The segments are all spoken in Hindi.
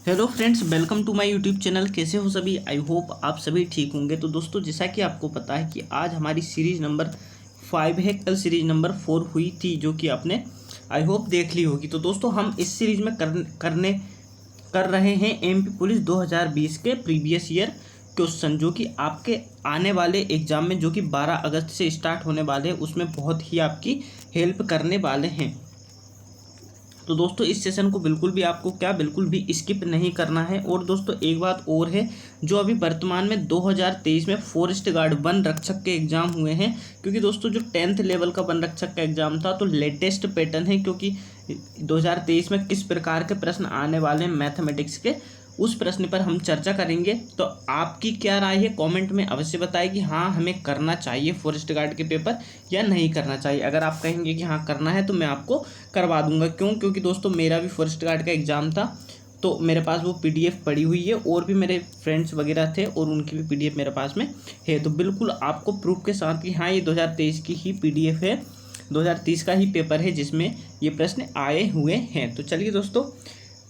Hello friends, welcome to my YouTube channel. कैसे हो सभी? आई होप आप सभी ठीक होंगे। तो दोस्तों, जैसा कि आपको पता है कि आज हमारी सीरीज नंबर 5 है। कल सीरीज नंबर 4 हुई थी, जो कि आपने आई होप देख ली होगी। तो दोस्तों, हम इस सीरीज में कर रहे हैं एमपी पुलिस 2020 के प्रीवियस ईयर क्वेश्चन, जो कि आपके आने वाले एग्जाम में, जो कि 12 अगस्त से स्टार्ट होने वाले हैं, उसमें बहुत ही आपकी हेल्प करने वाले हैं। तो दोस्तों, इस सेशन को बिल्कुल भी स्किप नहीं करना है। और दोस्तों, एक बात और है, जो अभी वर्तमान में 2023 में फॉरेस्ट गार्ड वन रक्षक के एग्जाम हुए हैं। क्योंकि दोस्तों, जो 10th लेवल का वन रक्षक का एग्जाम था, तो लेटेस्ट पैटर्न है, क्योंकि 2023 में किस प्रकार के प्रश्न आने वाले हैं मैथमेटिक्स के, उस प्रश्न पर हम चर्चा करेंगे। तो आपकी क्या राय है, कमेंट में अवश्य बताएं कि हाँ, हमें करना चाहिए फॉरेस्ट गार्ड के पेपर या नहीं करना चाहिए। अगर आप कहेंगे कि हाँ करना है, तो मैं आपको करवा दूंगा। क्योंकि दोस्तों, मेरा भी फॉरेस्ट गार्ड का एग्ज़ाम था, तो मेरे पास वो पीडीएफ पड़ी हुई है, और भी मेरे फ्रेंड्स वगैरह थे और उनकी भी पीडीएफ मेरे पास में है। तो बिल्कुल आपको प्रूफ के साथ कि हाँ, ये 2023 की ही पीडीएफ है, 2030 का ही पेपर है जिसमें ये प्रश्न आए हुए हैं। तो चलिए दोस्तों,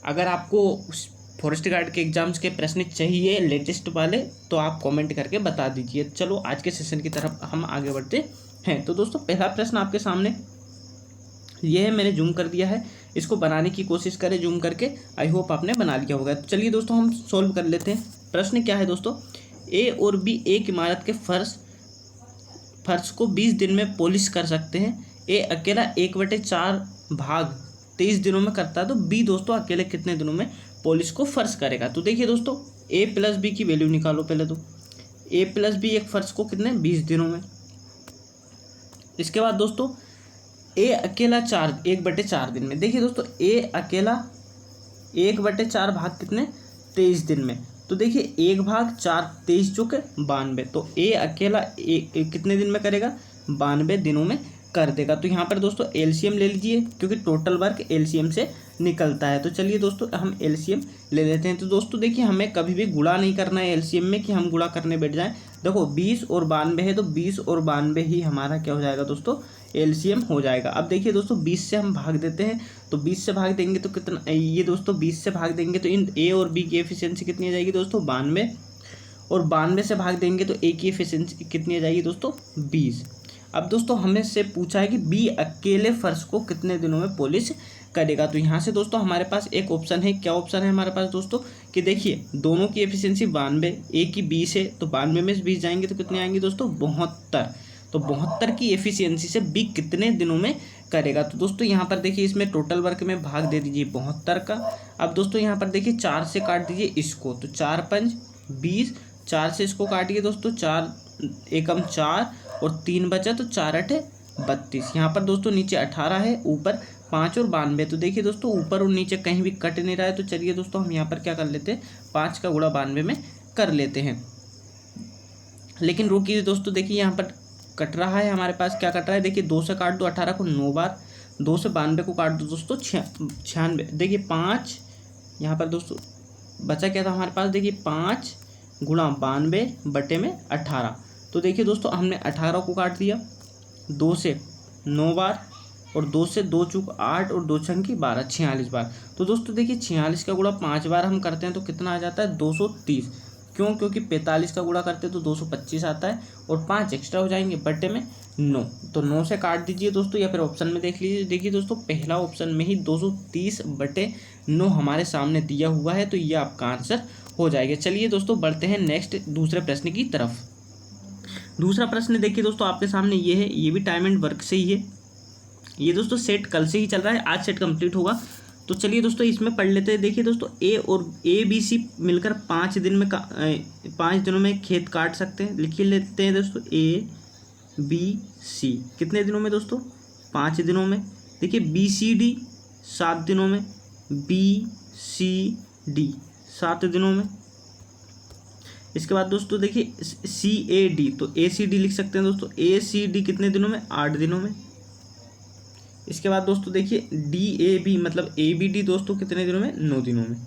अगर आपको फॉरेस्ट गार्ड के एग्जाम्स के प्रश्न चाहिए लेटेस्ट वाले, तो आप कमेंट करके बता दीजिए। चलो आज के सेशन की तरफ हम आगे बढ़ते हैं। तो दोस्तों, पहला प्रश्न आपके सामने ये है, मैंने जूम कर दिया है, इसको बनाने की कोशिश करें जूम करके। आई होप आपने बना लिया होगा। तो चलिए दोस्तों, हम सॉल्व कर लेते हैं। प्रश्न क्या है दोस्तों, ए और बी एक इमारत के फर्श को 20 दिन में पॉलिश कर सकते हैं। ए अकेला 1/4 भाग 23 दिनों में करता है, तो बी दोस्तों अकेले कितने दिनों में पॉलिश को फर्श करेगा? तो देखिए दोस्तों, ए प्लस बी की वैल्यू निकालो पहले। तो ए प्लस बी एक फर्श को कितने 20 दिनों में। इसके बाद दोस्तों, ए अकेला 1/4 दिन में। देखिए दोस्तों, ए अकेला 1/4 भाग कितने 23 दिन में। तो देखिए 1/4 23 चौके 92, तो ए अकेला कितने दिन में करेगा? 92 दिनों में कर देगा। तो यहाँ पर दोस्तों एलसीएम ले लीजिए, क्योंकि टोटल वर्क एलसीएम से निकलता है। तो चलिए दोस्तों, हम एलसीएम ले लेते हैं। तो दोस्तों देखिए, हमें कभी भी गुणा नहीं करना है एलसीएम में, कि हम गुणा करने बैठ जाएं। देखो 20 और 92 है, तो 20 और 92 ही हमारा क्या हो जाएगा दोस्तों, एलसीएम हो जाएगा। अब देखिए दोस्तों, 20 से हम भाग देते हैं, तो 20 से भाग देंगे तो कितना, ये दोस्तों 20 से भाग देंगे तो इन ए और बी की एफिशिएंसी कितनी आ जाएगी दोस्तों, 92। और 92 से भाग देंगे तो ए की एफिशिएंसी कितनी आ जाएगी दोस्तों, 20। अब दोस्तों, हमें से पूछा है कि बी अकेले फर्श को कितने दिनों में पॉलिश करेगा। तो यहाँ से दोस्तों हमारे पास एक ऑप्शन है। क्या ऑप्शन है हमारे पास दोस्तों, कि देखिए दोनों की एफिशिएंसी 92, ए की 20 है, तो 92 में से 20 जाएंगे तो कितने आएंगे दोस्तों, 72। तो 72 की एफिशिएंसी से बी कितने दिनों में करेगा? तो दोस्तों यहाँ पर देखिए, इसमें टोटल वर्क में भाग दे दीजिए 72 का। अब दोस्तों यहाँ पर देखिए 4 से काट दीजिए इसको, तो 4 5 20, 4 से इसको काटिए दोस्तों, 4 एकम 4 और 3 बचा, तो 4 8 32। यहाँ पर दोस्तों नीचे 18 है, ऊपर 5 और 92। तो देखिए दोस्तों, ऊपर और नीचे कहीं भी कट नहीं रहा है। तो चलिए दोस्तों, हम यहाँ पर क्या कर लेते हैं, 5 का गुणा 92 में कर लेते हैं। लेकिन रुकिए दोस्तों, देखिए यहाँ पर कट रहा है, हमारे पास क्या कट रहा है, देखिए 2 से काट दो 18 को 9 बार, 2 से 92 को काट दो दोस्तों 96। देखिए 5 यहाँ पर दोस्तों बचा क्या था हमारे पास, देखिए 5 गुणा 92 बटे में 18। तो देखिए दोस्तों, हमने 18 को काट दिया 2 से 9 बार, और 2 से 2 चूक 8 और 2 छंकी 12, 46 बार। तो दोस्तों देखिए 46 का गुणा 5 बार हम करते हैं तो कितना आ जाता है, 230। क्यों? क्योंकि 45 का गुणा करते हैं तो 225 आता है, और 5 एक्स्ट्रा हो जाएंगे बटे में 9। तो 9 से काट दीजिए दोस्तों, या फिर ऑप्शन में देख लीजिए। देखिए दोस्तों, पहला ऑप्शन में ही 230 बटे 9 हमारे सामने दिया हुआ है, तो ये आपका आंसर हो जाएगा। चलिए दोस्तों, बढ़ते हैं नेक्स्ट दूसरे प्रश्न की तरफ। दूसरा प्रश्न देखिए दोस्तों, आपके सामने ये है, ये भी टाइम एंड वर्क से ही है। ये दोस्तों सेट कल से ही चल रहा है, आज सेट कंप्लीट होगा। तो चलिए दोस्तों, इसमें पढ़ लेते हैं। देखिए दोस्तों, ए बी सी मिलकर 5 दिनों में खेत काट सकते हैं। लिख लेते हैं दोस्तों, ए बी सी कितने दिनों में दोस्तों, 5 दिनों में। देखिए बी सी डी 7 दिनों में, बी सी डी 7 दिनों में। इसके बाद दोस्तों देखिए सी ए डी, तो ए सी डी लिख सकते हैं दोस्तों, ए सी डी कितने दिनों में, 8 दिनों में। इसके बाद दोस्तों देखिए डी ए बी मतलब ए बी डी दोस्तों कितने दिनों में, 9 दिनों में।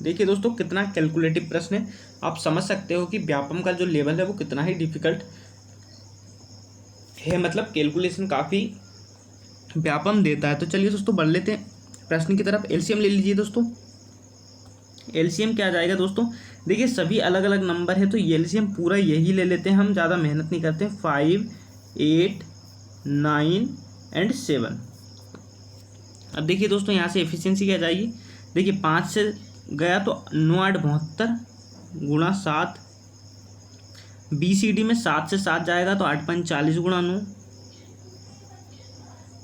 देखिए दोस्तों, कितना कैलकुलेटिव प्रश्न है। आप समझ सकते हो कि व्यापम का जो लेवल है वो कितना ही डिफिकल्ट है, मतलब कैलकुलेशन काफ़ी व्यापम देता है। तो चलिए दोस्तों, बढ़ लेते हैं प्रश्न की तरफ। एलसीएम ले लीजिए दोस्तों। एलसीएम क्या आ जाएगा दोस्तों, देखिए सभी अलग अलग नंबर है तो एलसीएम पूरा यही ले लेते हैं, हम ज़्यादा मेहनत नहीं करते हैं। 5, 8, 9 एंड 7। अब देखिए दोस्तों यहाँ से एफिशिएंसी क्या जाएगी, देखिए 5 से गया तो 9 8 72 गुणा 7। BCD में 7 से 7 जाएगा तो 8 5 40 गुणा 9।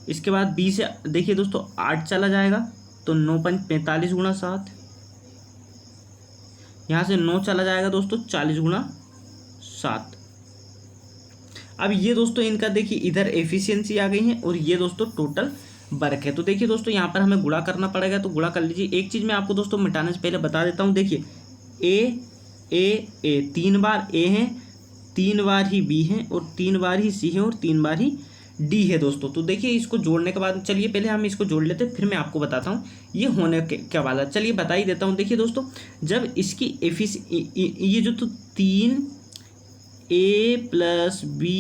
इसके बाद बी से देखिए दोस्तों 8 चला जाएगा तो 9 5 45 गुणा 7। यहाँ से 9 चला जाएगा दोस्तों 40 गुणा 7। अब ये दोस्तों इनका देखिए इधर एफिशिएंसी आ गई है और ये दोस्तों टोटल वर्क है। तो देखिए दोस्तों यहाँ पर हमें गुणा करना पड़ेगा, तो गुणा कर लीजिए। एक चीज़ मैं आपको दोस्तों मिटाने से पहले बता देता हूँ, देखिए ए 3 बार ए है, 3 बार ही बी है और 3 बार ही सी है और 3 बार ही डी है दोस्तों। तो देखिए इसको जोड़ने के बाद, चलिए पहले हम इसको जोड़ लेते हैं फिर मैं आपको बताता हूँ ये होने क्या वाला। चलिए बता ही देता हूँ। देखिए दोस्तों जब इसकी ये जो तो 3 A + B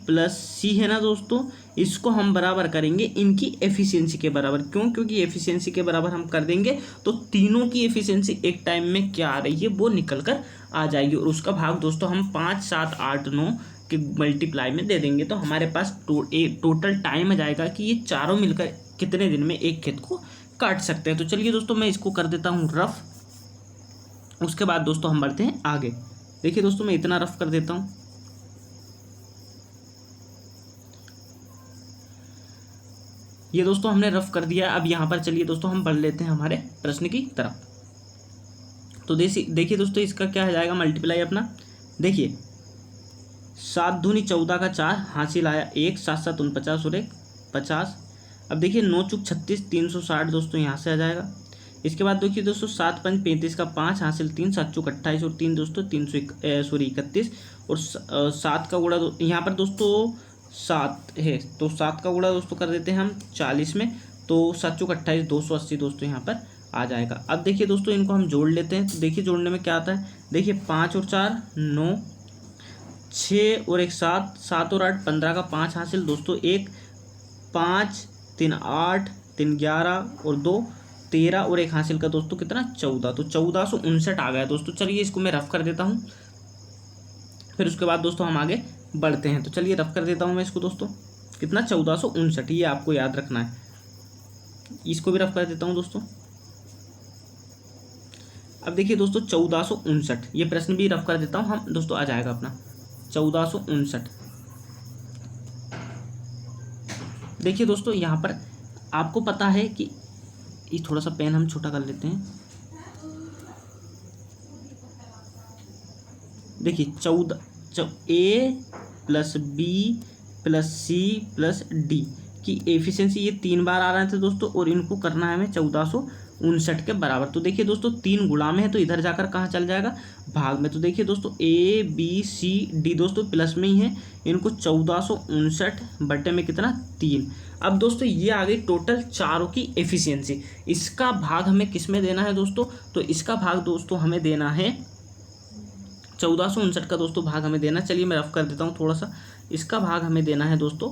+ C है ना दोस्तों, इसको हम बराबर करेंगे इनकी एफिशिएंसी के बराबर। क्यों? क्योंकि एफिशिएंसी के बराबर हम कर देंगे तो तीनों की एफिशिएंसी एक टाइम में क्या आ रही है वो निकल कर आ जाएगी और उसका भाग दोस्तों हम 5 7 8 9 के मल्टीप्लाई में दे देंगे। तो हमारे पास टोटल टाइम आ जाएगा कि ये चारों मिलकर कितने दिन में एक खेत को काट सकते हैं। तो चलिए दोस्तों मैं इसको कर देता हूँ रफ, उसके बाद दोस्तों हम बढ़ते हैं आगे। देखिए दोस्तों मैं इतना रफ कर देता हूँ। ये दोस्तों हमने रफ कर दिया। अब यहाँ पर चलिए दोस्तों हम बढ़ लेते हैं हमारे प्रश्न की तरफ। तो देखिए दोस्तों इसका क्या हो जाएगा मल्टीप्लाई अपना, देखिए 7 दूनी 14 का 4 हासिल आया 1, 7 7 49 और 1 50। अब देखिए 9 चुक 36 360 दोस्तों यहाँ से आ जाएगा। इसके बाद देखिए दोस्तों 7 5 35 का 5 हासिल 3, 7 चुक 28 और 3 दोस्तों 31 और 7 का गुणा यहाँ पर दोस्तों 7 है तो 7 का गुणा दोस्तों कर देते हैं हम 40 में, तो 7 चुक 28 280 दोस्तों यहाँ पर आ जाएगा। अब देखिए दोस्तों इनको हम जोड़ लेते हैं। तो देखिए जोड़ने में क्या आता है, देखिए 5 और 4 9, 6 और 1 7, 7 और 8 15 का 5 हासिल दोस्तों 1, 5 3 8 3 11 और 2 13 और 1 हासिल का दोस्तों कितना 14। तो 1459 आ गया दोस्तों। चलिए इसको मैं रफ कर देता हूँ, फिर उसके बाद दोस्तों हम आगे बढ़ते हैं। तो चलिए रफ कर देता हूँ मैं इसको दोस्तों, कितना 1459, ये आपको याद रखना है। इसको भी रफ कर देता हूँ दोस्तों। अब देखिए दोस्तों 1459, ये प्रश्न भी रफ कर देता हूँ हम दोस्तों, आ जाएगा अपना 1459। देखिए दोस्तों यहाँ पर आपको पता है कि ये थोड़ा सा पेन हम छोटा कर लेते हैं। देखिए A + B + C + D की एफिशिएंसी ये 3 बार आ रहे थे दोस्तों और इनको करना है हमें 1459 के बराबर। तो देखिए दोस्तों 3 गुणा में है तो इधर जाकर कहाँ चल जाएगा भाग में। तो देखिए दोस्तों A B C D दोस्तों प्लस में ही है, इनको 1459 बटे में कितना 3। अब दोस्तों ये आ गई टोटल चारों की एफिशिएंसी। इसका भाग हमें किस में देना है दोस्तों, तो इसका भाग दोस्तों हमें देना है 1459 का दोस्तों भाग हमें देना। चलिए मैं रफ कर देता हूँ थोड़ा सा। इसका भाग हमें देना है दोस्तों,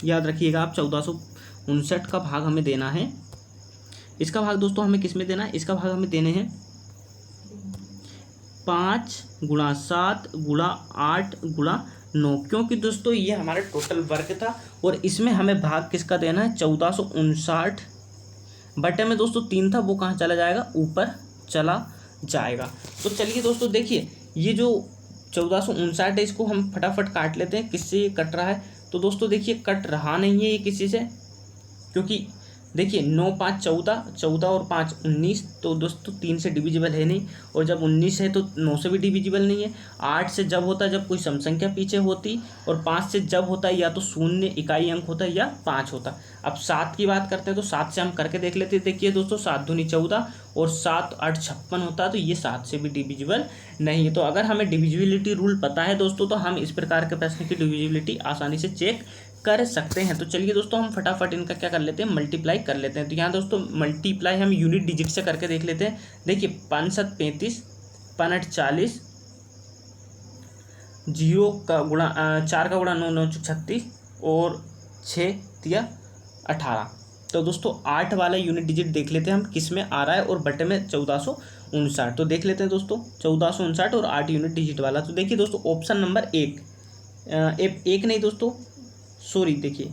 याद रखिएगा आप 1459 का भाग हमें देना है। इसका भाग दोस्तों हमें किस में देना है, इसका भाग हमें देने हैं 5 गुणा 7 गुणा 8 गुणा 9, क्योंकि दोस्तों ये हमारा टोटल वर्क था और इसमें हमें भाग किसका देना है 1459 बटे में दोस्तों 3 था, वो कहाँ चला जाएगा ऊपर चला जाएगा। तो चलिए दोस्तों देखिए ये जो 1459 है इसको हम फटाफट काट लेते हैं। किससे ये कट रहा है, तो दोस्तों देखिए कट रहा नहीं है ये किसी से, क्योंकि देखिए 9 5 14, 14 और 5 19, तो दोस्तों 3 से डिविजिबल है नहीं, और जब 19 है तो 9 से भी डिविजिबल नहीं है। 8 से जब होता है जब कोई सम संख्या पीछे होती, और 5 से जब होता है या तो शून्य इकाई अंक होता है या 5 होता। अब 7 की बात करते हैं तो 7 से हम करके देख लेते हैं। देखिए दोस्तों 7 दूनी 14 और 7 8 56 होता है, तो ये 7 से भी डिविजिबल नहीं है। तो अगर हमें डिविजिबिलिटी रूल पता है दोस्तों तो हम इस प्रकार के प्रश्न की डिविजिबिलिटी आसानी से चेक कर सकते हैं। तो चलिए दोस्तों हम फटाफट इनका क्या कर लेते हैं मल्टीप्लाई कर लेते हैं। तो यहाँ दोस्तों मल्टीप्लाई हम यूनिट डिजिट से करके देख लेते हैं। देखिए 5 7 35, 5 8 40, 0 का गुणा 4 का गुणा 9 9 36 और 6 3 18। तो दोस्तों 8 वाला यूनिट डिजिट देख लेते हैं हम किस में आ रहा है और बटे में 1459। तो देख लेते हैं दोस्तों 1459 और 8 यूनिट डिजिट वाला। तो देखिए दोस्तों ऑप्शन नंबर एक नहीं दोस्तों, सॉरी, देखिए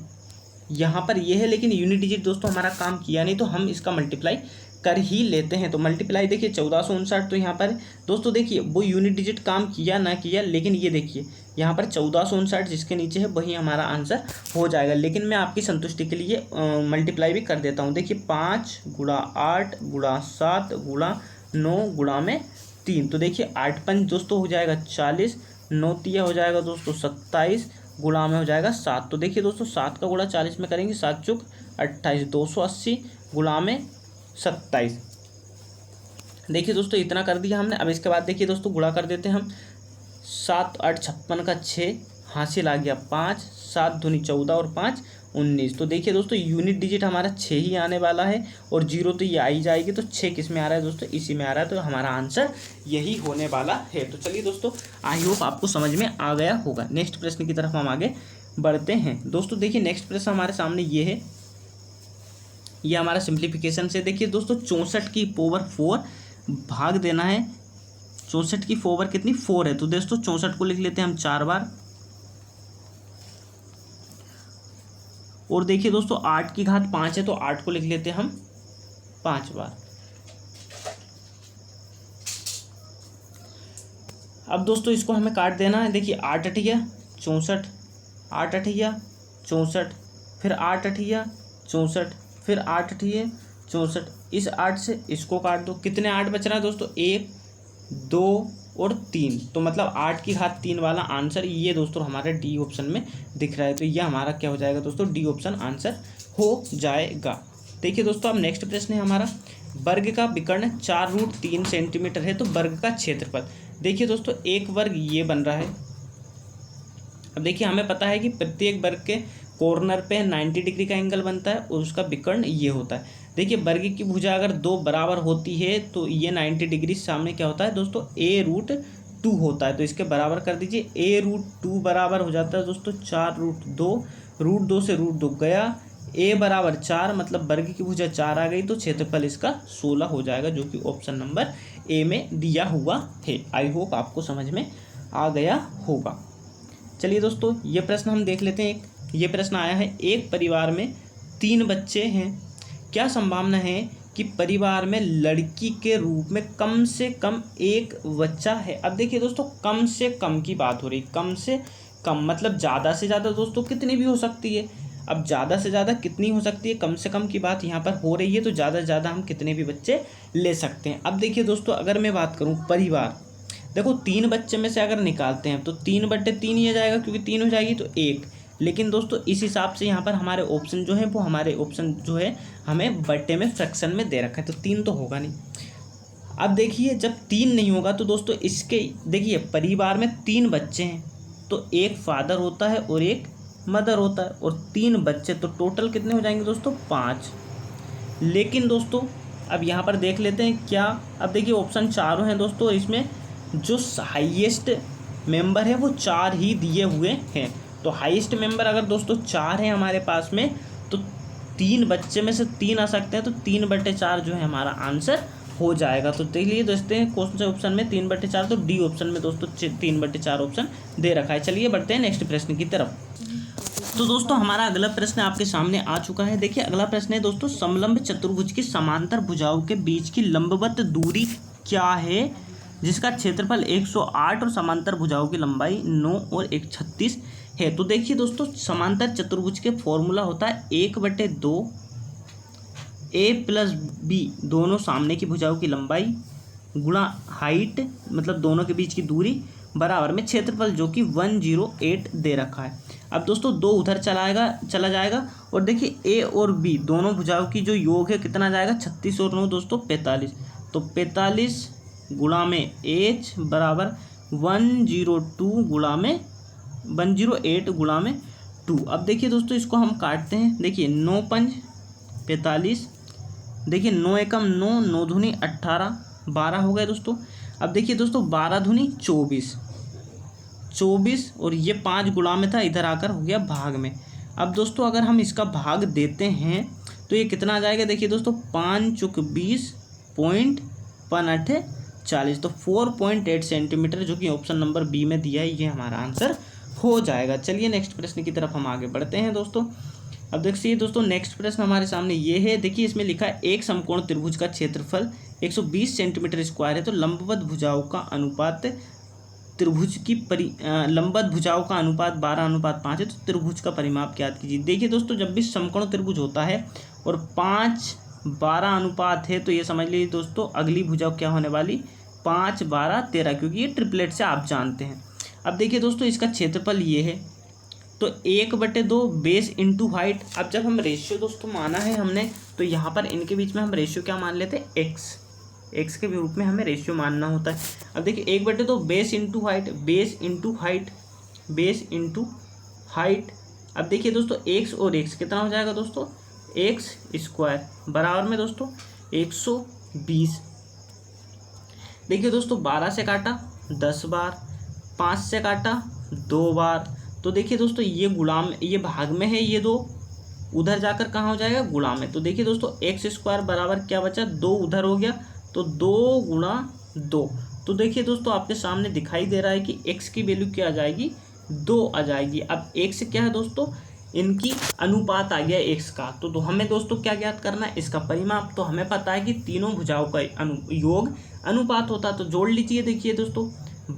यहाँ पर ये है, लेकिन यूनिट डिजिट दोस्तों हमारा काम किया नहीं, तो हम इसका मल्टीप्लाई कर ही लेते हैं। तो मल्टीप्लाई देखिए 1459, तो यहाँ पर दोस्तों देखिए वो यूनिट डिजिट काम किया ना किया, लेकिन ये देखिए यहाँ पर 1459 जिसके नीचे है वही हमारा आंसर हो जाएगा। लेकिन मैं आपकी संतुष्टि के लिए मल्टीप्लाई भी कर देता हूँ। देखिए 5 गुणा 8 गुणा 7 गुणा 9 गुणा में 3, तो देखिए 8 पंच दोस्तों हो जाएगा 40, 9 तिया हो जाएगा दोस्तों 27, गुणा में हो जाएगा 7। तो देखिए दोस्तों 7 का गुणा 40 में करेंगे, 7 चुक 28, 280 गुणा में 27। देखिए दोस्तों इतना कर दिया हमने। अब इसके बाद देखिए दोस्तों गुणा कर देते हैं हम। 7 8 56 का 6, हासिल आ गया 5, 7 दूनी 14 और 5 19। तो देखिए दोस्तों यूनिट डिजिट हमारा 6 ही आने वाला है और 0 तो ये आ ही जाएगी। तो 6 किस में आ रहा है दोस्तों, इसी में आ रहा है, तो हमारा आंसर यही होने वाला है। तो चलिए दोस्तों आई होप आपको समझ में आ गया होगा। नेक्स्ट प्रश्न की तरफ हम आगे बढ़ते हैं। दोस्तों देखिए नेक्स्ट प्रश्न हमारे सामने ये है, ये हमारा सिंप्लीफिकेशन से। देखिए दोस्तों 64 की पावर 4 भाग देना है। 64 की पावर कितनी 4 है, तो दोस्तों 64 को लिख लेते हैं हम 4 बार। और देखिए दोस्तों 8 की घात 5 है, तो 8 को लिख लेते हैं हम 5 बार। अब दोस्तों इसको हमें काट देना है। देखिए 8 अठिया 64, 8 अठिया 64, फिर 8 अठिया 64, फिर 8 अठिया 64। इस 8 से इसको काट दो, कितने 8 बच रहा है दोस्तों, 1 2 और 3। तो मतलब 8 की घात 3 वाला आंसर ये दोस्तों हमारे डी ऑप्शन में दिख रहा है। तो ये हमारा क्या हो जाएगा दोस्तों, डी ऑप्शन आंसर हो जाएगा। देखिए दोस्तों अब नेक्स्ट प्रश्न है हमारा, वर्ग का विकर्ण 4√3 सेंटीमीटर है, तो वर्ग का क्षेत्रफल। देखिए दोस्तों एक वर्ग ये बन रहा है। अब देखिए हमें पता है कि प्रत्येक वर्ग के कॉर्नर पे 90 डिग्री का एंगल बनता है और उसका विकर्ण ये होता है। देखिए वर्ग की भुजा अगर 2 बराबर होती है तो ये 90 डिग्री सामने क्या होता है दोस्तों, a√2 होता है। तो इसके बराबर कर दीजिए, a√2 बराबर हो जाता है दोस्तों 4√2, √2 से √2 गया, a बराबर 4, मतलब वर्ग की भुजा 4 आ गई, तो क्षेत्रफल इसका 16 हो जाएगा, जो कि ऑप्शन नंबर ए में दिया हुआ है। आई होप आपको समझ में आ गया होगा। चलिए दोस्तों ये प्रश्न हम देख लेते हैं। ये प्रश्न आया है, एक परिवार में 3 बच्चे हैं, क्या संभावना है कि परिवार में लड़की के रूप में कम से कम एक बच्चा है। अब देखिए दोस्तों कम से कम की बात हो रही, कम से कम मतलब ज़्यादा से ज़्यादा दोस्तों कितनी भी हो सकती है। अब ज़्यादा से ज़्यादा कितनी हो सकती है, कम से कम की बात यहाँ पर हो रही है, तो ज़्यादा से ज़्यादा हम कितने भी बच्चे ले सकते हैं। अब देखिए दोस्तों अगर मैं बात करूँ परिवार, देखो 3 बच्चे में से अगर निकालते हैं तो 3/3 ही आ जाएगा, क्योंकि 3 हो जाएगी तो 1। लेकिन दोस्तों इस हिसाब से यहाँ पर हमारे ऑप्शन जो है वो हमारे ऑप्शन जो है हमें बट्टे में फ्रैक्शन में दे रखा है, तो 3 तो होगा नहीं। अब देखिए जब 3 नहीं होगा तो दोस्तों इसके देखिए परिवार में 3 बच्चे हैं, तो एक फादर होता है और एक मदर होता है, और 3 बच्चे, तो टोटल कितने हो जाएंगे दोस्तों 5। लेकिन दोस्तों अब यहाँ पर देख लेते हैं क्या। अब देखिए ऑप्शन चारों हैं दोस्तों, इसमें जो हाईएस्ट मेंबर है वो 4 ही दिए हुए हैं। तो हाईएस्ट मेंबर अगर दोस्तों 4 है हमारे पास में, तो 3 बच्चे में से 3 आ सकते हैं, तो 3/4 जो है हमारा आंसर हो जाएगा। तो देखिए दोस्तों कौन से ऑप्शन में 3/4, तो डी ऑप्शन में दोस्तों 3/4 ऑप्शन दे रखा है। चलिए बढ़ते हैं नेक्स्ट प्रश्न की तरफ। तो दोस्तों हमारा अगला प्रश्न आपके सामने आ चुका है। देखिए अगला प्रश्न है दोस्तों, समलंब चतुर्भुज की समांतर भुजाओं के बीच की लंबवत दूरी क्या है, जिसका क्षेत्रफल 108 और समांतर भुजाओं की लंबाई 9 और 136 है। तो देखिए दोस्तों समांतर चतुर्भुज के फॉर्मूला होता है 1/2 a + b दोनों सामने की भुजाओं की लंबाई गुणा हाइट, मतलब दोनों के बीच की दूरी, बराबर में क्षेत्रफल, जो कि 108 दे रखा है। अब दोस्तों 2 उधर चला जाएगा, और देखिए a और b दोनों भुजाओं की जो योग है कितना जाएगा, 36 और 9 दोस्तों 45। तो 45 गुणा में h बराबर 108 गुणा में 2। अब देखिए दोस्तों इसको हम काटते हैं। देखिए 9 पंज 45, देखिए 9 एकम 9, 9 दूनी 18, 12 हो गए दोस्तों। अब देखिए दोस्तों 12 दूनी 24, और ये 5 गुणा में था, इधर आकर हो गया भाग में। अब दोस्तों अगर हम इसका भाग देते हैं तो ये कितना आ जाएगा देखिए दोस्तों, 5 चुक 20 पॉइंट 5 40, तो 4.8 सेंटीमीटर, जो कि ऑप्शन नंबर बी में दिया है, ये हमारा आंसर हो जाएगा। चलिए नेक्स्ट प्रश्न की तरफ हम आगे बढ़ते हैं दोस्तों। अब देखिए दोस्तों, नेक्स्ट प्रश्न हमारे सामने ये है। देखिए इसमें लिखा है एक समकोण त्रिभुज का क्षेत्रफल 120 सेंटीमीटर स्क्वायर है, तो लंबवत भुजाओं का अनुपात त्रिभुज की लंबवत भुजाओं का अनुपात 12:5 है, तो त्रिभुज का परिमाप ज्ञात कीजिए। देखिए दोस्तों, जब भी समकोण त्रिभुज होता है और 5:12 अनुपात है, तो ये समझ लीजिए दोस्तों अगली भुजा क्या होने वाली, 5:12:13, क्योंकि ये ट्रिपलेट से आप जानते हैं। अब देखिए दोस्तों, इसका क्षेत्रफल ये है, तो 1/2 बेस इंटू हाइट। अब जब हम रेशियो दोस्तों माना है हमने, तो यहाँ पर इनके बीच में हम रेशियो क्या मान लेते हैं, एक्स के रूप में हमें रेशियो मानना होता है। अब देखिए 1/2 base into height, base into height, base into height. अब देखिए दोस्तों एक्स और एक्स कितना हो जाएगा दोस्तों, एक्स स्क्वायर बराबर में दोस्तों 120। देखिए दोस्तों 12 से काटा 10 बार, 5 से काटा 2 बार, तो देखिए दोस्तों ये गुणाम, ये भाग में है, ये 2 उधर जाकर कहाँ हो जाएगा, गुणा में। तो देखिए दोस्तों एक्स स्क्वायर बराबर क्या बचा, 2 उधर हो गया, तो 2 × 2। तो देखिए दोस्तों आपके सामने दिखाई दे रहा है कि x की वैल्यू क्या आ जाएगी, 2 आ जाएगी। अब x क्या है दोस्तों, इनकी अनुपात आ गया x का, तो हमें दोस्तों क्या ज्ञात करना है, इसका परिमाप। तो हमें पता है कि तीनों भुजाओं का योग अनुपात होता है, तो जोड़ लीजिए। देखिए दोस्तों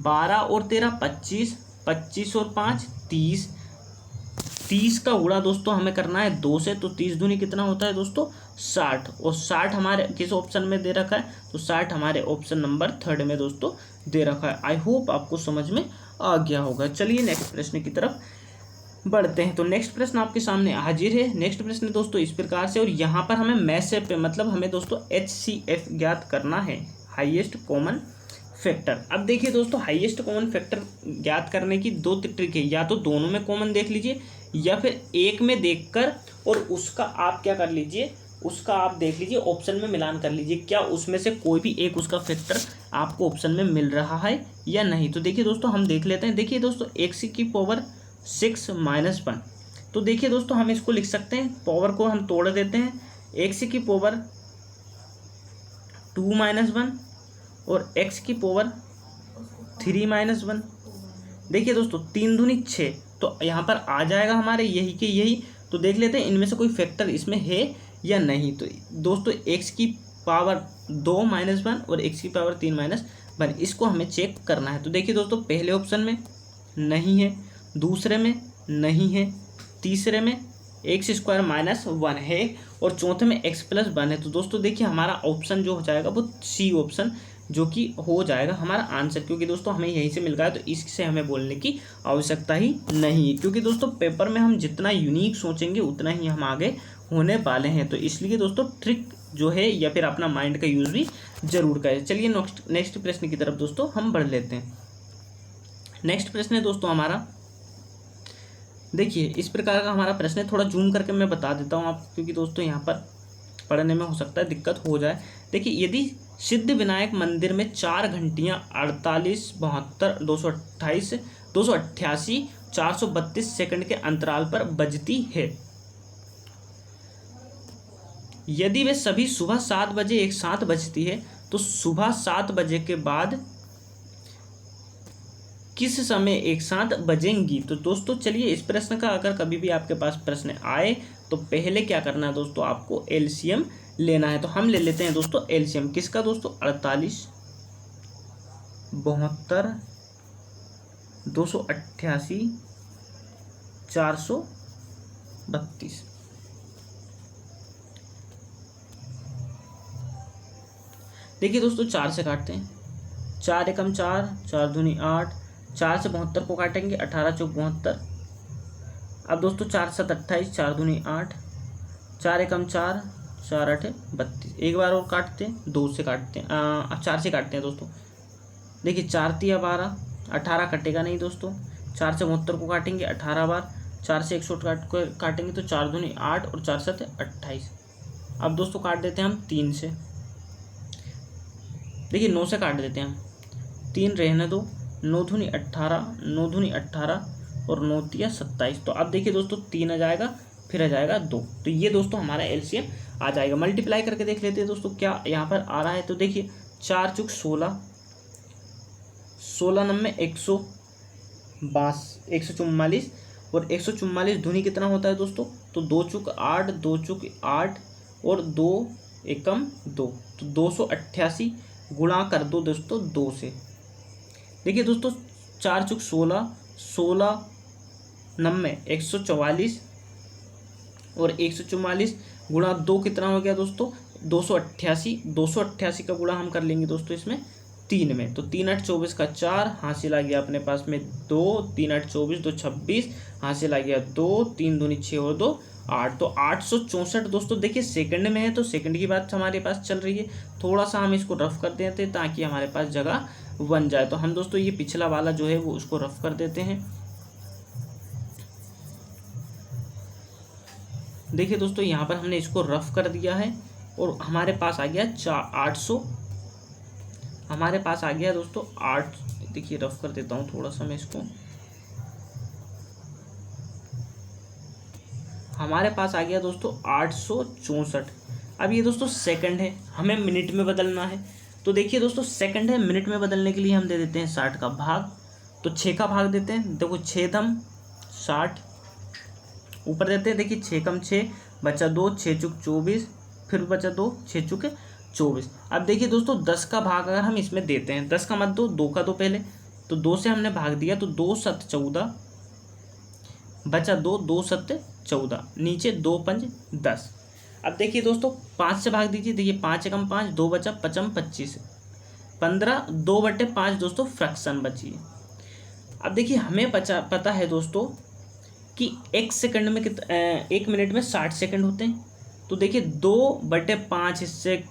12 और 13 25, 25 और 5 30, 30 का गुणा दोस्तों हमें करना है 2 से, तो 30 दूनी कितना होता है दोस्तों 60, और 60 हमारे किस ऑप्शन में दे रखा है, तो 60 हमारे ऑप्शन नंबर 3 में दोस्तों दे रखा है। आई होप आपको समझ में आ गया होगा। चलिए नेक्स्ट प्रश्न की तरफ बढ़ते हैं। तो नेक्स्ट प्रश्न आपके सामने हाजिर है। नेक्स्ट प्रश्न दोस्तों इस प्रकार से, और यहाँ पर हमें मैसेप पे मतलब हमें दोस्तों HCF ज्ञात करना है, हाईएस्ट कॉमन फैक्टर। अब देखिए दोस्तों हाईएस्ट कॉमन फैक्टर ज्ञात करने की 2 ट्रिक है, या तो दोनों में कॉमन देख लीजिए, या फिर एक में देखकर और उसका आप क्या कर लीजिए, उसका आप देख लीजिए ऑप्शन में मिलान कर लीजिए, क्या उसमें से कोई भी एक उसका फैक्टर आपको ऑप्शन में मिल रहा है या नहीं। तो देखिए दोस्तों हम देख लेते हैं। देखिए दोस्तों x की पावर 6 - 1, तो देखिए दोस्तों हम इसको लिख सकते हैं, पावर को हम तोड़ देते हैं, x की पावर 2 - 1 और x की पावर 3 - 1। देखिए दोस्तों 3 दूनी 6, तो यहाँ पर आ जाएगा हमारे यही के यही। तो देख लेते हैं इनमें से कोई फैक्टर इसमें है या नहीं। तो दोस्तों x की पावर 2 - 1 और x की पावर 3 - 1, इसको हमें चेक करना है। तो देखिए दोस्तों पहले ऑप्शन में नहीं है, दूसरे में नहीं है, तीसरे में x² - 1 है, और चौथे में x + 1 है। तो दोस्तों देखिए हमारा ऑप्शन जो हो जाएगा वो सी ऑप्शन, जो कि हो जाएगा हमारा आंसर, क्योंकि दोस्तों हमें यहीं से मिल गया है, तो इससे हमें बोलने की आवश्यकता ही नहीं है, क्योंकि दोस्तों पेपर में हम जितना यूनिक सोचेंगे उतना ही हम आगे होने वाले हैं। तो इसलिए दोस्तों ट्रिक जो है या फिर अपना माइंड का यूज़ भी जरूर करें। चलिए नेक्स्ट प्रश्न की तरफ दोस्तों हम बढ़ लेते हैं। नेक्स्ट प्रश्न है दोस्तों हमारा, देखिए इस प्रकार का हमारा प्रश्न है, थोड़ा जूम करके मैं बता देता हूँ आपको, क्योंकि दोस्तों यहाँ पर पढ़ने में हो सकता है दिक्कत हो जाए। देखिए यदि सिद्ध विनायक मंदिर में 4 घंटियाँ 48, 72, 228, 288, 432 सेकंड के अंतराल पर बजती है, यदि वे सभी सुबह 7 बजे एक साथ बजती है, तो सुबह 7 बजे के बाद किस समय एक साथ बजेंगी। तो दोस्तों चलिए इस प्रश्न का अगर कभी भी आपके पास प्रश्न आए, तो पहले क्या करना है दोस्तों, आपको एलसीएम लेना है। तो हम ले लेते हैं दोस्तों एलसीएम किसका दोस्तों, 48, 72, 288, 432। देखिए दोस्तों 4 से काटते हैं, 4 एकम 4, 4 दूनी 8, 4 से 72 को काटेंगे, 18 चौक 72। अब दोस्तों 4 7 28, 4 दूनी 8, 4 एकम 4, 4 8 32। एक बार और काटते हैं, 2 से काटते हैं, 4 से काटते हैं दोस्तों। देखिए 4 तिया 12, 18 कटेगा नहीं दोस्तों, 4 से 72 को काटेंगे 18 बार, 4 से 108 काटेंगे तो 4 दूनी 8 और 4 7 28। अब दोस्तों काट देते हैं हम 3 से, देखिए 9 से काट देते हैं हम, 3 रहने दो, 9 दूनी 18, 9 दूनी 18 और 9 तिया 27। तो अब देखिए दोस्तों 3 आ जाएगा, फिर आ जाएगा 2। तो ये दोस्तों हमारा एलसीएम आ जाएगा। मल्टीप्लाई करके देख लेते हैं दोस्तों क्या यहाँ पर आ रहा है। तो देखिए 4 चुक 16, 16 नंबर 144 और 144 दूनी कितना होता है दोस्तों, तो 2 चुक 8, 2 चुक 8 और 2 एकम 2, तो 288 गुणा कर दो दोस्तों 2 से। देखिए दोस्तों 4 चुक 16, 16 नंबर 144 और 144 गुणा 2 कितना हो गया दोस्तों, 288। 288 का गुणा हम कर लेंगे दोस्तों इसमें 3 में, तो 3 8 24 का 4 हासिल आ गया अपने पास में 2, 3 8 24, 2 26 हासिल आ गया 2, 3 दूनी 6 और 2 8, तो 864 दोस्तों। देखिए सेकंड में है तो सेकंड की बात हमारे पास चल रही है, थोड़ा सा हम इसको रफ कर देते हैं ताकि हमारे पास जगह बन जाए। तो हम दोस्तों ये पिछला वाला जो है वो उसको रफ कर देते हैं। देखिए दोस्तों यहाँ पर हमने इसको रफ कर दिया है और हमारे पास आ गया 800, हमारे पास आ गया दोस्तों 8। देखिए रफ कर देता हूँ थोड़ा सा मैं इसको, हमारे पास आ गया दोस्तों 864। अब ये दोस्तों सेकंड है, हमें मिनट में बदलना है। तो देखिए दोस्तों सेकंड है, मिनट में बदलने के लिए हम दे देते हैं 60 का भाग, तो 6 का भाग देते हैं। देखो 6 दम 60 ऊपर देते हैं। देखिए 6 कम 6 बचा 2, 6 चुक 24 फिर बचा 2, 6 चुके 24। अब देखिए दोस्तों 10 का भाग अगर हम इसमें देते हैं, 10 का मत दो, 2 का दो पहले, तो 2 से हमने भाग दिया तो 2 7 14 बचा 2, 2 7 14 नीचे 2 5 10। अब देखिए दोस्तों 5 से भाग दीजिए। देखिए 5 एकम 5, 2 बचा 5 25 15, 2/5 दोस्तों फ्रैक्शन बची है। अब देखिए हमें पता है दोस्तों कि 1 सेकंड में 1 मिनट में 60 सेकंड होते हैं। तो देखिए 2/5 हिस्से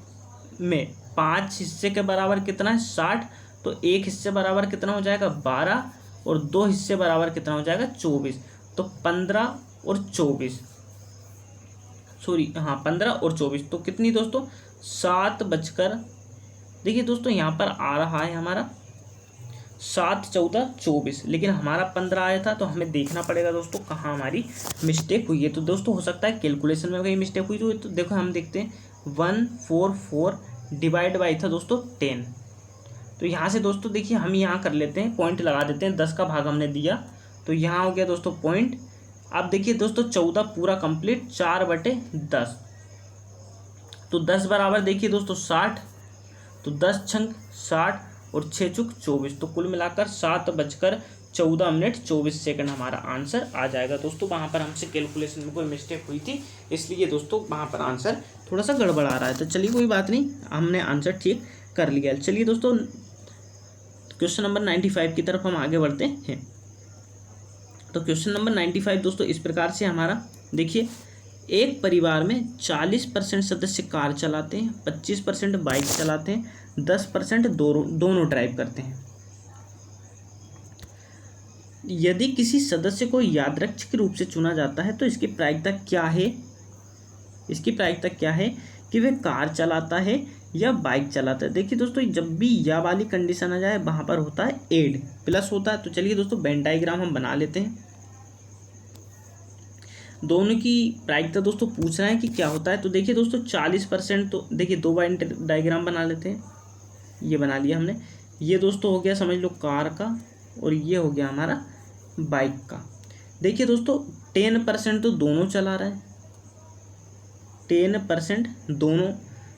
में 5 हिस्से के बराबर कितना है 60, तो 1 हिस्से बराबर कितना हो जाएगा 12 और 2 हिस्से बराबर कितना हो जाएगा 24, तो 15 और 24 सॉरी हाँ 15 और 24, तो कितनी दोस्तों 7 बजकर, देखिए दोस्तों यहाँ पर आ रहा है हमारा 7 14 24, लेकिन हमारा 15 आया था, तो हमें देखना पड़ेगा दोस्तों कहाँ हमारी मिस्टेक हुई है। तो दोस्तों हो सकता है कैलकुलेशन में कहीं मिस्टेक हुई, तो देखो हम देखते हैं 144 डिवाइड बाई था दोस्तों 10। तो यहाँ से दोस्तों देखिए हम यहाँ कर लेते हैं, पॉइंट लगा देते हैं, 10 का भाग हमने दिया तो यहाँ हो गया दोस्तों पॉइंट। अब देखिए दोस्तों 14 पूरा कंप्लीट 4/10, तो 10 बराबर देखिए दोस्तों 60, तो 10 छंग 60 और 6 चुक 24, तो कुल मिलाकर 7 बजकर 14 मिनट 24 सेकंड हमारा आंसर आ जाएगा दोस्तों। वहाँ पर हमसे कैलकुलेशन में कोई मिस्टेक हुई थी, इसलिए दोस्तों वहाँ पर आंसर थोड़ा सा गड़बड़ आ रहा है। तो चलिए कोई बात नहीं, हमने आंसर ठीक कर लिया। चलिए दोस्तों क्वेश्चन नंबर 95 की तरफ हम आगे बढ़ते हैं। तो क्वेश्चन नंबर 95 दोस्तों इस प्रकार से हमारा, देखिए एक परिवार में 40% सदस्य कार चलाते हैं, 25% बाइक चलाते हैं, 10% दोनों ड्राइव करते हैं। यदि किसी सदस्य को यादृच्छिक के रूप से चुना जाता है तो इसकी प्रायिकता क्या है, इसकी प्रायिकता क्या है कि वह कार चलाता है या बाइक चलाता है। देखिए दोस्तों जब भी या वाली कंडीशन आ जाए वहाँ पर होता है एड, प्लस होता है। तो चलिए दोस्तों वेन डायग्राम हम बना लेते हैं। दोनों की प्रायिकता दोस्तों पूछ रहे हैं कि क्या होता है। तो देखिए दोस्तों 40%, तो देखिए 2 वेन डायग्राम बना लेते हैं। ये बना लिया हमने, ये दोस्तों हो गया समझ लो कार का और ये हो गया हमारा बाइक का। देखिए दोस्तों 10% तो दोनों चला रहे हैं, 10% दोनों।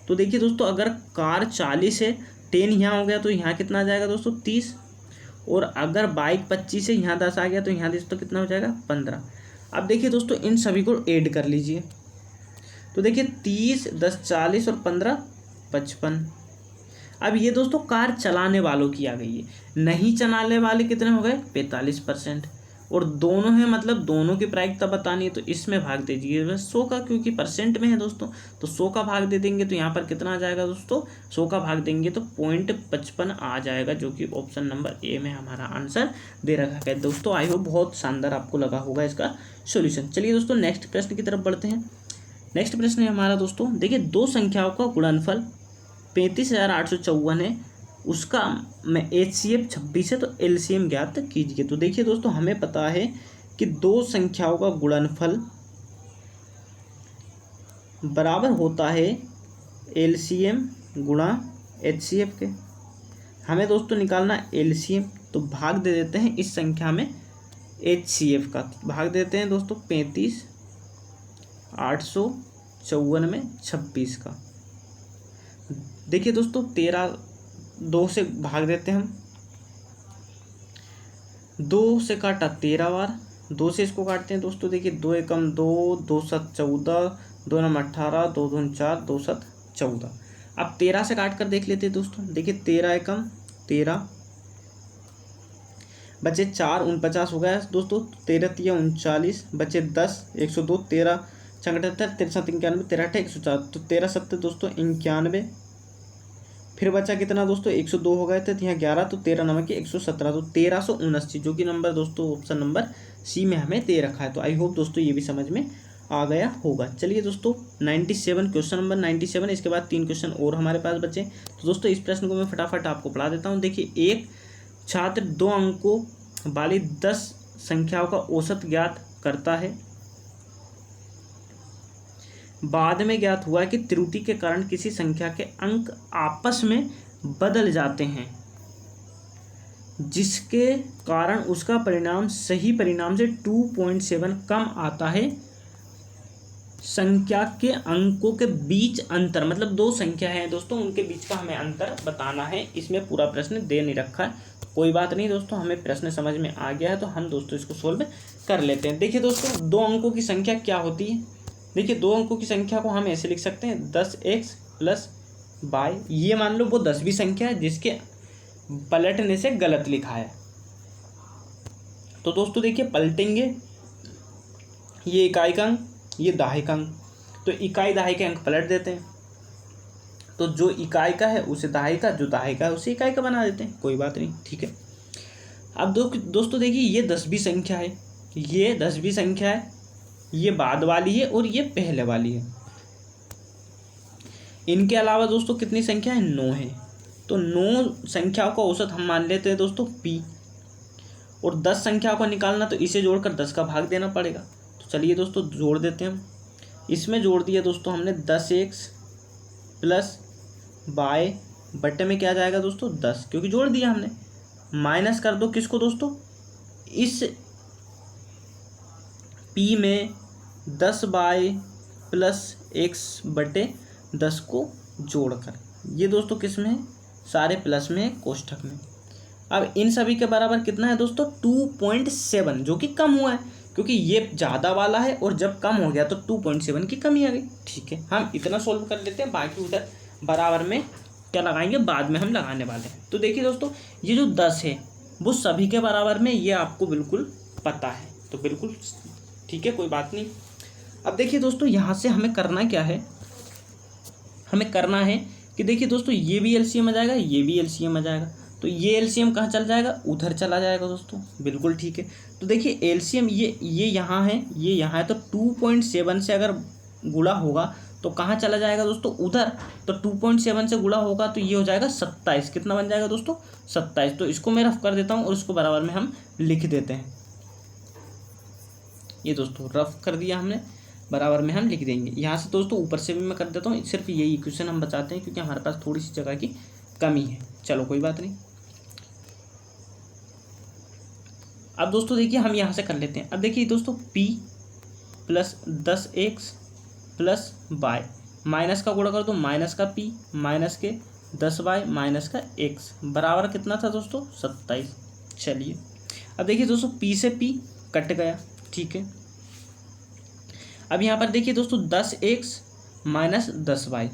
तो देखिए दोस्तों अगर कार 40 है, 10 यहाँ हो गया तो यहाँ कितना आ जाएगा दोस्तों 30, और अगर बाइक 25 है, यहाँ 10 आ गया तो यहाँ दोस्तों कितना हो जाएगा 15। अब देखिए दोस्तों इन सभी को ऐड कर लीजिए। तो देखिए 30 10 40 और 15 55। अब ये दोस्तों कार चलाने वालों की आ गई है, नहीं चलाने वाले कितने हो गए 45%, और दोनों है मतलब दोनों की प्रायिकता बतानी है। तो इसमें भाग दीजिए बस 100 का, क्योंकि परसेंट में है दोस्तों, तो 100 का भाग दे देंगे तो यहाँ पर कितना आ जाएगा दोस्तों 100 का भाग देंगे तो 0.55 आ जाएगा, जो कि ऑप्शन नंबर ए में हमारा आंसर दे रखा है दोस्तों। आई होप बहुत शानदार आपको लगा होगा इसका सोल्यूशन। चलिए दोस्तों नेक्स्ट प्रश्न की तरफ बढ़ते हैं। नेक्स्ट प्रश्न है हमारा दोस्तों, देखिए दो संख्याओं का गुणनफल 35,854 है, उसका में HCF 26 है, तो LCM ज्ञात कीजिए। तो देखिए दोस्तों हमें पता है कि दो संख्याओं का गुणनफल बराबर होता है LCM गुणा HCF के। हमें दोस्तों निकालना LCM, तो भाग दे देते हैं इस संख्या में HCF का, भाग देते हैं दोस्तों 35 854 में 26 का। देखिए दोस्तों 13 2 से भाग देते हैं हम, 2 से काटा 13 बार, 2 से इसको काटते हैं दोस्तों। देखिए 2 एकम 2, 2 7 14, 2 नम 18, 2 दून 4, 2 7 14। अब 13 से काट कर देख लेते हैं दोस्तों। देखिए 13 एकम 13, बचे 4 49 हो गया दोस्तों, 13 तिया 39, बचे 10 102, 13 78, 63 91, 13 104, तो 13 7 दोस्तों 91। फिर बचा कितना दोस्तों 102 हो गए थे, तो यहाँ 11, तो 13 नमक 117, तो 1379, जो कि नंबर दोस्तों ऑप्शन नंबर सी में हमें दे रखा है। तो आई होप दोस्तों ये भी समझ में आ गया होगा। चलिए दोस्तों 97, क्वेश्चन नंबर 97, इसके बाद 3 क्वेश्चन और हमारे पास बचे। तो दोस्तों इस प्रश्न को मैं फटाफट आपको पढ़ा देता हूँ। देखिए, एक छात्र 2 अंकों वाली 10 संख्याओं का औसत ज्ञात करता है। बाद में ज्ञात हुआ कि त्रुटि के कारण किसी संख्या के अंक आपस में बदल जाते हैं, जिसके कारण उसका परिणाम सही परिणाम से 2.7 कम आता है। संख्या के अंकों के बीच अंतर, मतलब 2 संख्या है दोस्तों, उनके बीच का हमें अंतर बताना है। इसमें पूरा प्रश्न दे नहीं रखा है, कोई बात नहीं दोस्तों, हमें प्रश्न समझ में आ गया है तो हम दोस्तों इसको सोल्व कर लेते हैं। देखिए दोस्तों 2 अंकों की संख्या क्या होती है। देखिए 2 अंकों की संख्या को हम ऐसे लिख सकते हैं 10x प्लस y। ये मान लो वो 10वीं संख्या है जिसके पलटने से गलत लिखा है। तो दोस्तों देखिए पलटेंगे, ये इकाई का अंक, ये दहाई का अंक, तो इकाई दहाई के अंक पलट देते हैं। तो जो इकाई का है उसे दहाई का, जो दहाई का है उसे इकाई का बना देते हैं, कोई बात नहीं, ठीक है। अब दोस्तों देखिए ये 10वीं संख्या है, ये 10वीं संख्या है, ये बाद वाली है और ये पहले वाली है। इनके अलावा दोस्तों कितनी संख्या है, 9 है। तो 9 संख्याओं का औसत हम मान लेते हैं दोस्तों p, और 10 संख्याओं को निकालना तो इसे जोड़कर 10 का भाग देना पड़ेगा। तो चलिए दोस्तों जोड़ देते हैं हम। इसमें जोड़ दिया दोस्तों हमने 10x प्लस y, बट्टे में क्या जाएगा दोस्तों 10, क्योंकि जोड़ दिया हमने। माइनस कर दो किसको दोस्तों, इस p में 10y प्लस x बटे 10 को जोड़कर, ये दोस्तों किस में है, सारे प्लस में है, कोष्ठक में। अब इन सभी के बराबर कितना है दोस्तों 2.7, जो कि कम हुआ है क्योंकि ये ज़्यादा वाला है और जब कम हो गया तो 2.7 की कमी आ गई, ठीक है। हम इतना सोल्व कर लेते हैं, बाकी उधर बराबर में क्या लगाएंगे बाद में हम लगाने वाले हैं। तो देखिए दोस्तों ये जो 10 है वो सभी के बराबर में, ये आपको बिल्कुल पता है, तो बिल्कुल ठीक है, कोई बात नहीं। अब देखिए दोस्तों यहाँ से हमें करना क्या है, हमें करना है कि देखिए दोस्तों ये भी एलसीएम आ जाएगा, ये भी एलसीएम आ जाएगा, तो ये एलसीएम कहाँ चल जाएगा, उधर चला जाएगा दोस्तों, बिल्कुल ठीक है। तो देखिए एलसीएम ये यहाँ है, ये यहाँ है, तो 2.7 से अगर गुणा होगा तो कहाँ चला जाएगा दोस्तों, उधर। तो 2.7 से गुणा होगा तो ये हो जाएगा 27, कितना बन जाएगा दोस्तों 27। तो इसको मैं रफ कर देता हूँ और इसको बराबर में हम लिख देते हैं। ये दोस्तों रफ कर दिया हमने, बराबर में हम लिख देंगे। यहाँ से दोस्तों ऊपर से भी मैं कर देता हूँ, सिर्फ यही इक्वेशन हम बचाते हैं क्योंकि हमारे पास थोड़ी सी जगह की कमी है। चलो कोई बात नहीं। अब दोस्तों देखिए हम यहाँ से कर लेते हैं। अब देखिए दोस्तों p plus 10x plus y, minus का गुणा कर दो, माइनस का p माइनस के 10y माइनस का x बराबर कितना था दोस्तों 27। चलिए अब देखिए दोस्तों p से p कट गया, ठीक है। अब यहाँ पर देखिए दोस्तों 10x माइनस 10y,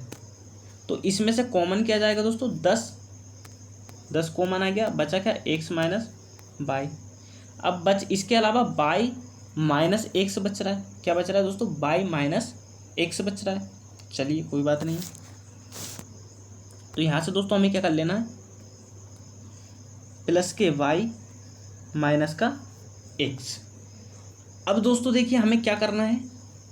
तो इसमें से कॉमन क्या जाएगा दोस्तों 10 कॉमन आ गया, बचा क्या x माइनस y। अब इसके अलावा y माइनस x बच रहा है, क्या बच रहा है दोस्तों y माइनस x बच रहा है। चलिए कोई बात नहीं। तो यहाँ से दोस्तों हमें क्या कर लेना है, प्लस के y माइनस का x। अब दोस्तों देखिए हमें क्या करना है,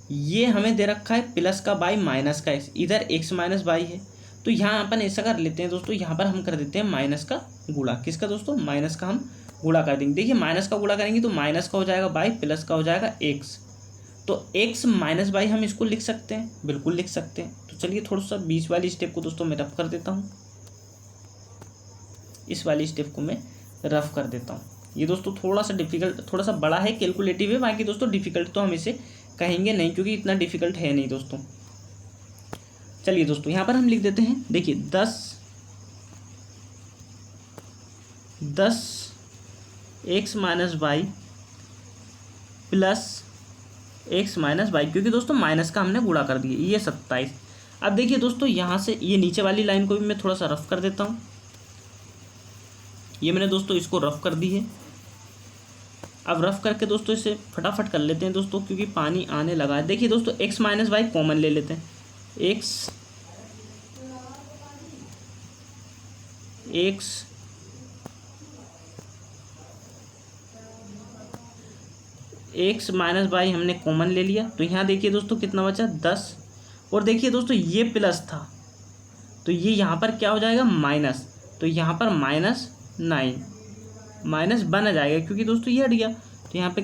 ये हमें दे रखा है प्लस का y माइनस का x, इधर x माइनस y है, तो यहाँ अपन ऐसा कर लेते हैं दोस्तों, यहाँ पर हम कर देते हैं माइनस का गुणा, किसका दोस्तों माइनस का हम गुणा कर देंगे। देखिए माइनस का गुणा करेंगे तो माइनस का हो जाएगा y, प्लस का हो जाएगा x, तो तो x माइनस बाई हम इसको लिख सकते हैं, बिल्कुल लिख सकते हैं। तो चलिए थोड़ा सा 20 वाली स्टेप को दोस्तों मैं रफ कर देता हूँ, इस वाली स्टेप को मैं रफ कर देता हूँ। ये दोस्तों थोड़ा सा डिफिकल्ट, थोड़ा सा बड़ा है, कैलकुलेटिव है, बाकी दोस्तों डिफिकल्ट तो हम इसे कहेंगे नहीं क्योंकि इतना डिफिकल्ट है नहीं दोस्तों। चलिए दोस्तों यहाँ पर हम लिख देते हैं, देखिए 10 x minus y plus x minus y, क्योंकि दोस्तों माइनस का हमने गुणा कर दिया, ये 27। अब देखिए दोस्तों यहाँ से ये नीचे वाली लाइन को भी मैं थोड़ा सा रफ कर देता हूँ। ये मैंने दोस्तों इसको रफ कर दी है। अब रफ करके दोस्तों इसे फटाफट कर लेते हैं दोस्तों, क्योंकि पानी आने लगा है। देखिए दोस्तों x माइनस वाई कॉमन ले लेते हैं, x माइनस वाई हमने कॉमन ले लिया। तो यहाँ देखिए दोस्तों कितना बचा 10, और देखिए दोस्तों ये प्लस था तो ये यहाँ पर क्या हो जाएगा माइनस, तो यहाँ पर -9 माइनस बन आ जाएगा क्योंकि दोस्तों ये हट गया। तो यहाँ पे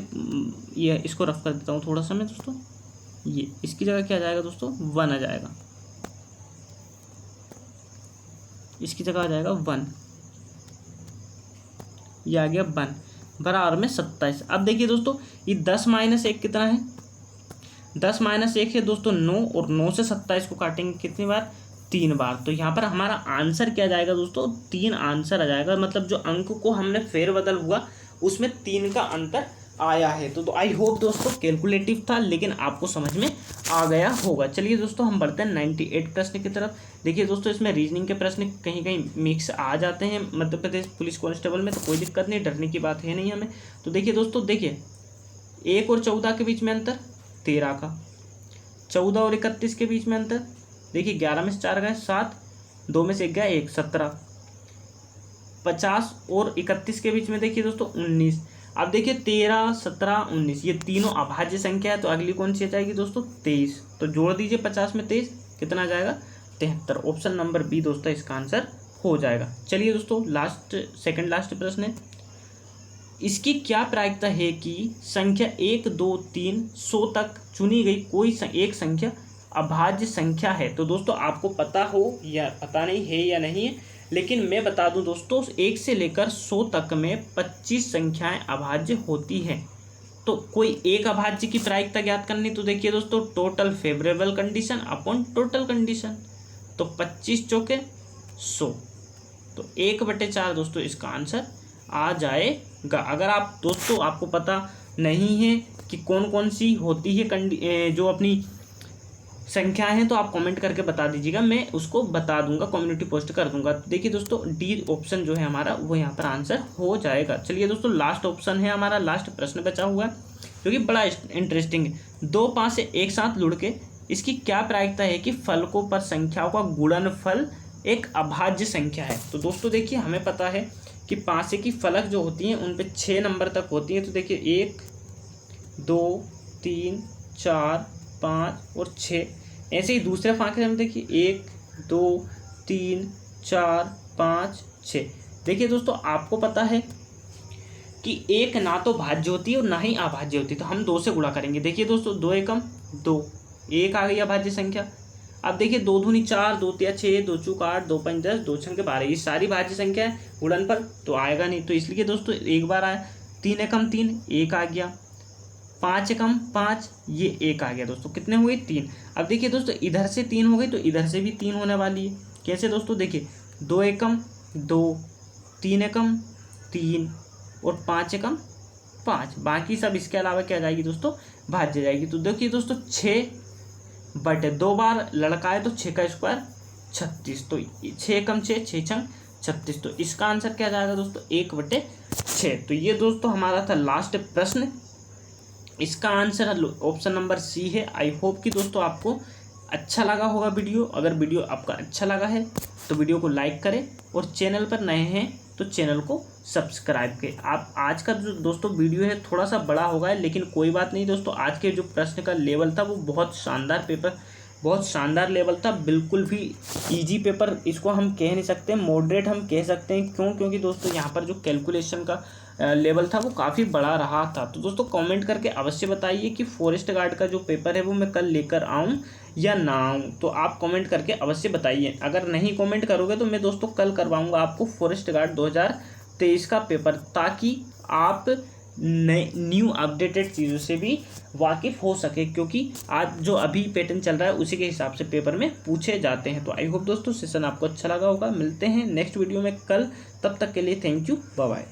ये इसको रफ कर देता हूँ थोड़ा सा मैं दोस्तों, ये इसकी जगह क्या आ जाएगा दोस्तों 1 आ जाएगा, इसकी जगह आ जाएगा 1, ये आ गया 1 बराबर में 27। अब देखिए दोस्तों ये 10 माइनस 1 कितना है, 10 माइनस 1 है दोस्तों 9, और 9 से 27 को काटेंगे कितनी बार 3 बार। तो यहाँ पर हमारा आंसर क्या जाएगा दोस्तों 3 आंसर आ जाएगा, मतलब जो अंक को हमने फेरबदल हुआ उसमें 3 का अंतर आया है। तो आई होप दोस्तों कैलकुलेटिव था लेकिन आपको समझ में आ गया होगा। चलिए दोस्तों हम बढ़ते हैं 98 प्रश्न की तरफ। देखिए दोस्तों इसमें रीजनिंग के प्रश्न कहीं कहीं मिक्स आ जाते हैं मध्य प्रदेश पुलिस कांस्टेबल में, तो कोई दिक्कत नहीं, डरने की बात है नहीं हमें। तो देखिए दोस्तों, देखिए 1 और 14 के बीच में अंतर 13 का, 14 और 31 के बीच में अंतर देखिए 11 में से 4 गए 7, 2 में से 1 गया 1, 17, 50 और 31 के बीच में देखिए दोस्तों 19। अब देखिए 13, 17, 19 ये तीनों अभाज्य संख्या है, तो अगली कौन सी आ जाएगी दोस्तों 23। तो जोड़ दीजिए 50 में 23 कितना आ जाएगा 73। ऑप्शन नंबर बी दोस्तों इसका आंसर हो जाएगा। चलिए दोस्तों सेकंड लास्ट प्रश्न है, इसकी क्या प्रायिकता है कि संख्या 1, 2, 3, 100 तक चुनी गई कोई एक संख्या अभाज्य संख्या है। तो दोस्तों आपको पता हो या पता नहीं है या नहीं है, लेकिन मैं बता दूं दोस्तों 1 से लेकर 100 तक में 25 संख्याएं अभाज्य होती हैं। तो कोई एक अभाज्य की प्रायिकता ज्ञात करनी, तो देखिए दोस्तों total favourable condition upon total condition, तो 25 चौके 100, तो 1/4 दोस्तों इसका आंसर आ जाएगा। अगर आप दोस्तों आपको पता नहीं है कि कौन कौन सी होती है जो अपनी संख्या है, तो आप कमेंट करके बता दीजिएगा, मैं उसको बता दूंगा, कम्युनिटी पोस्ट कर दूंगा। देखिए दोस्तों डी ऑप्शन जो है हमारा वो यहाँ पर आंसर हो जाएगा। चलिए दोस्तों लास्ट ऑप्शन है हमारा, लास्ट प्रश्न बचा हुआ है जो कि बड़ा इंटरेस्टिंग है। 2 5 एक साथ जुड़ के इसकी क्या प्रायिकता है कि फलकों पर संख्याओं का गुणनफल एक अभाज्य संख्या है। तो दोस्तों देखिए हमें पता है कि 5 की फलक जो होती हैं उन पर 6 नंबर तक होती हैं। तो देखिए 1, 2, 3, 4, 5 और 6। ऐसे ही दूसरे फाके हम देखिए 1, 2, 3, 4, 5, 6। देखिए दोस्तों आपको पता है कि एक ना तो भाज्य होती है और ना ही अभाज्य होती है, तो हम 2 से गुणा करेंगे। देखिए दोस्तों 2 एकम 2, 1 आ गई अभाज्य संख्या। अब देखिए 2 दूनी 4, 2 तिया 6, 2 चौक 8, 2 पंच 10, 2 छंके 12, ये सारी भाज्य संख्या है, गुणनफल तो आएगा नहीं, तो इसलिए दोस्तों एक बार आया। 3 एकम 3, 1 आ गया, 5 एकम 5, ये 1 आ गया दोस्तों, कितने हुए 3। अब देखिए दोस्तों इधर से 3 हो गई तो इधर से भी 3 होने वाली है। कैसे दोस्तों, देखिए 2 एकम 2, 3 एकम 3 और 5 एकम 5, बाकी सब इसके अलावा क्या जाएगी दोस्तों भाज्य जाएगी। तो देखिए दोस्तों 6/2 बार लड़का है तो 6 का स्क्वायर 36, तो 6 एकम 6, 6 छंग 36, तो इसका आंसर क्या जाएगा दोस्तों 1/6। तो ये दोस्तों हमारा था लास्ट प्रश्न, इसका आंसर ऑप्शन नंबर सी है। आई होप कि दोस्तों आपको अच्छा लगा होगा वीडियो। अगर वीडियो आपका अच्छा लगा है तो वीडियो को लाइक करें, और चैनल पर नए हैं तो चैनल को सब्सक्राइब करें। आप आज का जो दोस्तों वीडियो है थोड़ा सा बड़ा होगा, लेकिन कोई बात नहीं दोस्तों, आज के जो प्रश्न का लेवल था वो बहुत शानदार पेपर, बहुत शानदार लेवल था, बिल्कुल भी इजी पेपर इसको हम कह नहीं सकते, मॉडरेट हम कह सकते हैं। क्यों? क्योंकि दोस्तों यहाँ पर जो कैलकुलेशन का लेवल था वो काफ़ी बड़ा रहा था। तो दोस्तों कमेंट करके अवश्य बताइए कि फॉरेस्ट गार्ड का जो पेपर है वो मैं कल लेकर आऊँ या ना आऊँ। तो आप कमेंट करके अवश्य बताइए। अगर नहीं कमेंट करोगे तो मैं दोस्तों कल करवाऊँगा आपको फॉरेस्ट गार्ड 2023 का पेपर, ताकि आप नए न्यू अपडेटेड चीज़ों से भी वाकिफ़ हो सके, क्योंकि आज जो अभी पैटर्न चल रहा है उसी के हिसाब से पेपर में पूछे जाते हैं। तो आई होप दोस्तों सेशन आपको अच्छा लगा होगा। मिलते हैं नेक्स्ट वीडियो में कल, तब तक के लिए थैंक यू, बाय बाय।